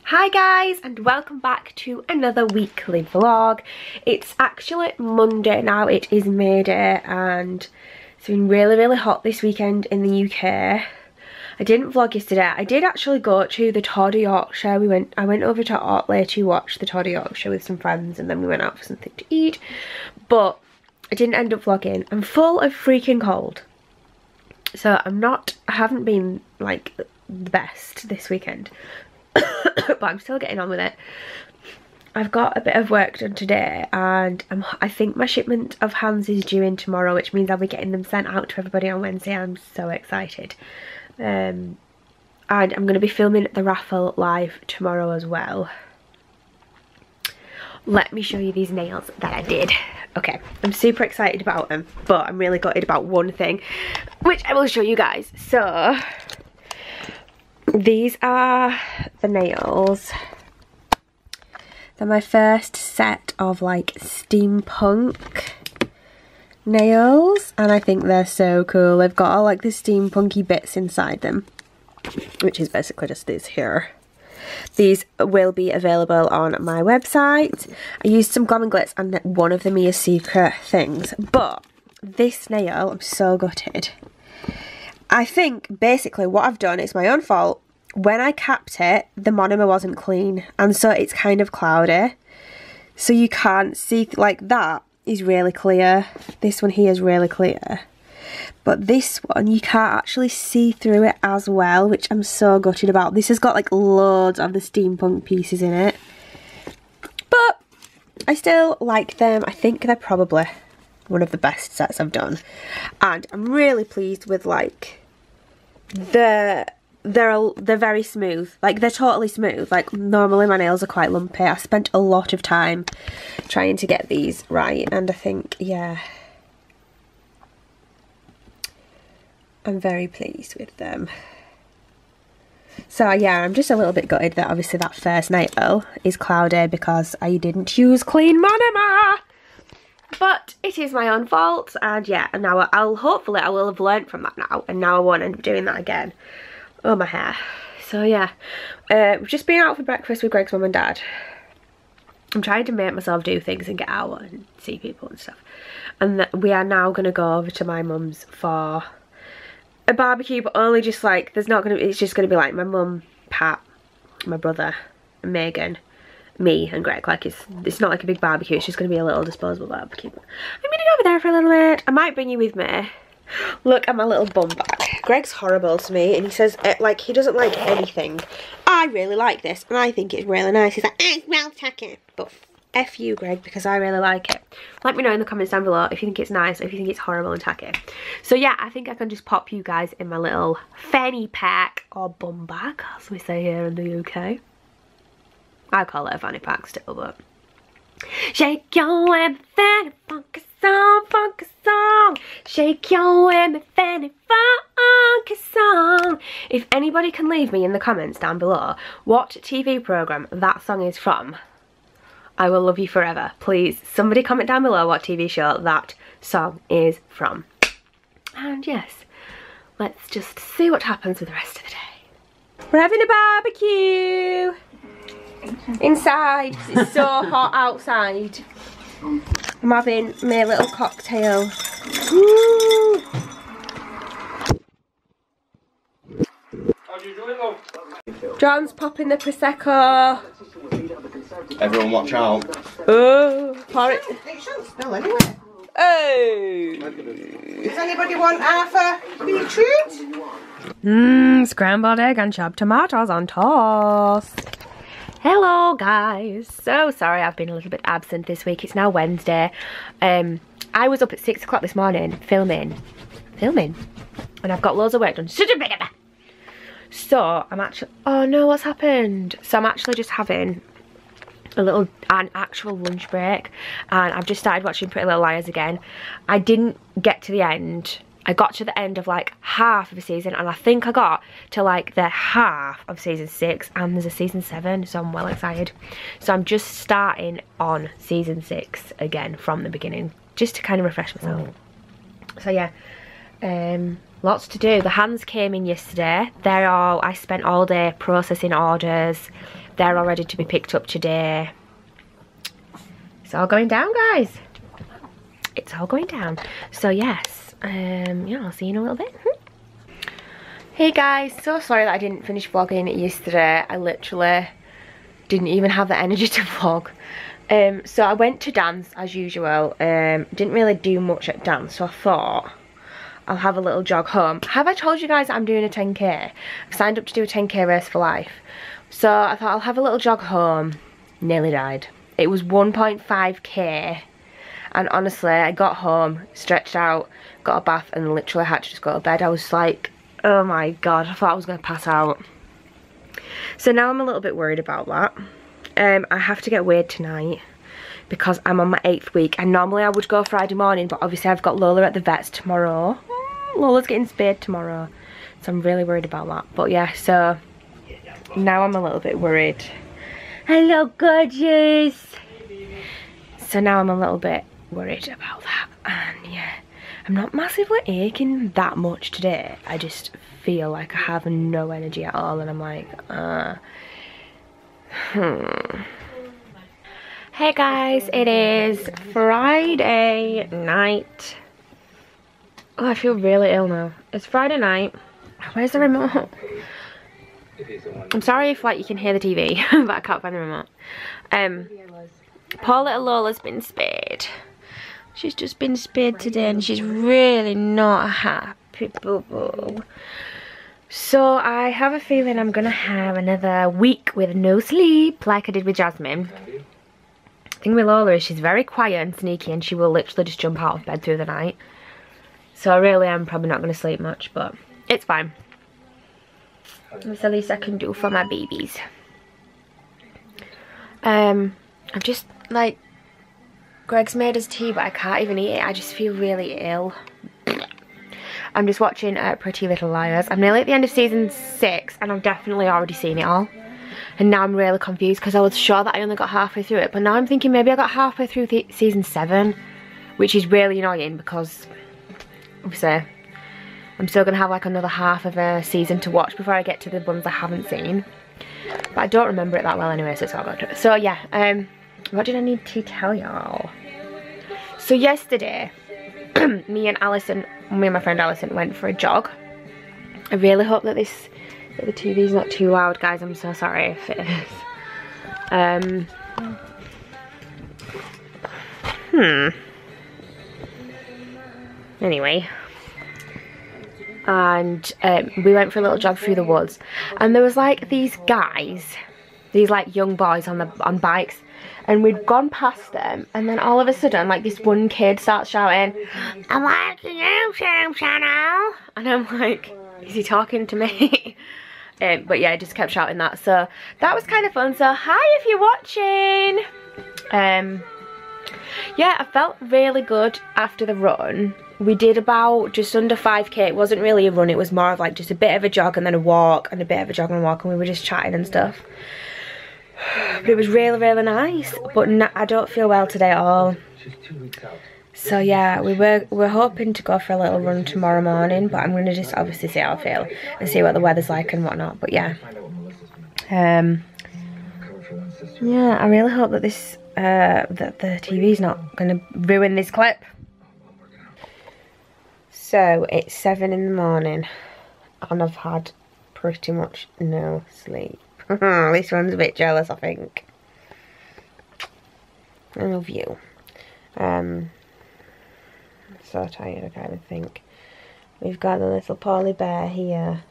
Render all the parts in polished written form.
Hi guys, and welcome back to another weekly vlog. It's actually Monday now, it is May Day, and it's been really hot this weekend in the UK. I didn't vlog yesterday. I did actually go to the Tour de Yorkshire. I went over to Otley to watch the Tour de Yorkshire with some friends, and then we went out for something to eat, but I didn't end up vlogging. I'm full of freaking cold, so I haven't been like the best this weekend. But I'm still getting on with it. I've got a bit of work done today, and I think my shipment of hands is due in tomorrow, which means I'll be getting them sent out to everybody on Wednesday. I'm so excited. And I'm going to be filming the raffle live tomorrow as well. Let me show you these nails that I did. Okay, I'm super excited about them, but I'm really gutted about one thing, which I will show you guys. So these are the nails. They're my first set of like steampunk nails, and I think they're so cool. They've got all like the steampunky bits inside them, which is basically just these here. These will be available on my website. I used some Glam and Glitz, and one of them is secret things, but this nail, I'm so gutted. I think basically what I've done, it's my own fault. When I capped it, the monomer wasn't clean, and so it's kind of cloudy. So you can't see, like that is really clear. This one here is really clear. But this one, you can't actually see through it as well, which I'm so gutted about. This has got like loads of the steampunk pieces in it. But I still like them. I think they're probably one of the best sets I've done. And I'm really pleased with like they're very smooth. Like they're totally smooth. Like normally my nails are quite lumpy. I spent a lot of time trying to get these right, and I think, yeah, I'm very pleased with them. So yeah, I'm just a little bit gutted that obviously that first nail is cloudy because I didn't use clean monomer. But it is my own fault, and yeah, and now hopefully I will have learnt from that now, and now I won't end up doing that again. Oh, my hair. So yeah, we've just been out for breakfast with Greg's mum and dad. I'm trying to make myself do things and get out and see people and stuff. And we are now going to go over to my mum's for a barbecue, but only just like, it's just going to be like my mum, Pat, my brother, and Megan, me and Greg. Like it's not like a big barbecue, it's just going to be a little disposable barbecue. I'm going to go over there for a little bit. I might bring you with me. Look at my little bum bag. Greg's horrible to me, and he says like he doesn't like anything. I really like this, and I think it's really nice. He's like, it's well tacky. But F you, Greg, because I really like it. Let me know in the comments down below if you think it's nice or if you think it's horrible and tacky. So yeah, I think I can just pop you guys in my little fanny pack or bum bag, as we say here in the UK. I call it a fanny pack still, but shake your head, fanny, funky song, shake your head, fanny, funky song. If anybody can leave me in the comments down below what TV programme that song is from, I will love you forever. Please, somebody comment down below what TV show that song is from. And yes, let's just see what happens with the rest of the day. We're having a barbecue inside because it's so hot outside. I'm having my little cocktail. Woo! John's popping the Prosecco. Everyone watch out. Oh, pour it. It shouldn't smell anyway. Oh! Does anybody want half a beetroot? Scrambled egg and chopped tomatoes on toast. Hello guys, so sorry I've been a little bit absent this week. It's now Wednesday. I was up at 6 o'clock this morning filming, and I've got loads of work done. So I'm actually, oh no, what's happened? So I'm actually just having an actual lunch break, and I've just started watching Pretty Little Liars again. I didn't get to the end. I got to the end of like half of a season, and I think I got to like the half of season 6, and there's a season 7, so I'm well excited. So I'm just starting on season 6 again from the beginning, just to kind of refresh myself. So yeah, lots to do. The hands came in yesterday. I spent all day processing orders. They're all ready to be picked up today. It's all going down, guys. It's all going down. So yes, yeah, I'll see you in a little bit. Hey guys, so sorry that I didn't finish vlogging yesterday. I literally didn't even have the energy to vlog. So I went to dance as usual. Didn't really do much at dance, so I thought I'll have a little jog home. Have I told you guys that I'm doing a 10k? I've signed up to do a 10k race for life. So I thought I'll have a little jog home. Nearly died. It was 1.5k. And honestly, I got home, stretched out, got a bath, and literally had to just go to bed. I was like, oh my god, I thought I was going to pass out. So now I'm a little bit worried about that. I have to get weighed tonight because I'm on my 8th week. And normally I would go Friday morning, but obviously I've got Lola at the vet's tomorrow. Lola's getting spayed tomorrow. So I'm really worried about that. But yeah, so now I'm a little bit worried. Hello, gorgeous. So now I'm a little bit worried about that. And yeah, I'm not massively aching that much today. I just feel like I have no energy at all, and I'm like, Hey guys, it is Friday night. Oh, I feel really ill now. It's Friday night. Where's the remote? I'm sorry if like you can hear the TV, but I can't find the remote. Poor little Lola's been spayed. She's just been spayed today and she's really not happy, boo-boo. So I have a feeling I'm gonna have another week with no sleep like I did with Jasmine. The thing with Lola is she's very quiet and sneaky, and she will literally just jump out of bed through the night. So I really am probably not gonna sleep much, but it's fine. That's the least I can do for my babies. I'm just like, Greg's made us tea, but I can't even eat it. I just feel really ill. I'm just watching Pretty Little Liars. I'm nearly at the end of season 6, and I've definitely already seen it all. And now I'm really confused because I was sure that I only got halfway through it, but now I'm thinking maybe I got halfway through season 7, which is really annoying because obviously I'm still gonna have like another half of a season to watch before I get to the ones I haven't seen. But I don't remember it that well anyway, so it's all good. So yeah, what did I need to tell y'all? So yesterday, me and my friend Alison went for a jog. I really hope that the TV's not too loud, guys. I'm so sorry if it is. Anyway. And we went for a little jog through the woods. And there was like these guys, these like young boys on bikes. And we'd gone past them, and then all of a sudden, like, this one kid starts shouting, "I'm watching YouTube channel," and I'm like, is he talking to me? But yeah, I just kept shouting that, so that was kind of fun. So hi if you're watching. Yeah, I felt really good after the run. We did about just under 5k. It wasn't really a run, it was more of like just a bit of a jog and then a walk and a bit of a jog and a walk, and we were just chatting and stuff. But it was really, really nice. But I don't feel well today at all. So yeah, we're hoping to go for a little run tomorrow morning, but I'm going to just obviously see how I feel and see what the weather's like and whatnot. But yeah. Yeah, I really hope that this that the TV's not going to ruin this clip. So it's 7 in the morning and I've had pretty much no sleep. This one's a bit jealous, I think. I love you. I'm so tired, I can't even think. We've got the little poorly bear here.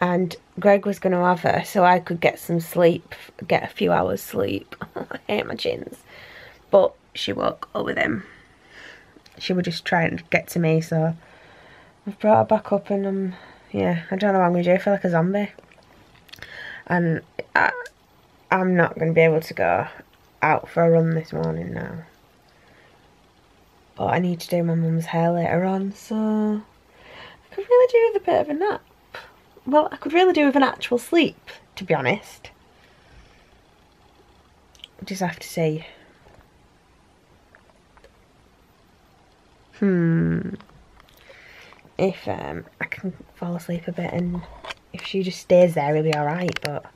And Greg was going to have her so I could get some sleep, get a few hours sleep. I hate my chins. But she woke up with him. She would just try and get to me, so I've brought her back up, and yeah, I don't know what I'm going to do. I feel like a zombie. And I'm not going to be able to go out for a run this morning now. But I need to do my mum's hair later on, so I could really do with a bit of a nap. Well, I could really do with an actual sleep, to be honest. Just have to see. if I can fall asleep a bit, and if she just stays there, he'll be alright, but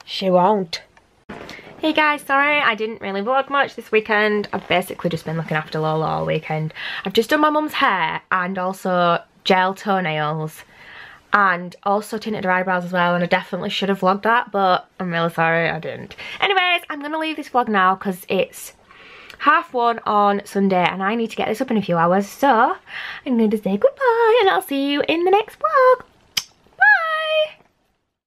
she won't. Hey guys, sorry I didn't really vlog much this weekend. I've basically just been looking after Lola all weekend. I've just done my mum's hair and also gel toenails and also tinted her eyebrows as well, and I definitely should have vlogged that, but I'm really sorry I didn't. Anyways, I'm gonna leave this vlog now because it's 1:30 on Sunday and I need to get this up in a few hours, so I'm going to say goodbye and I'll see you in the next vlog.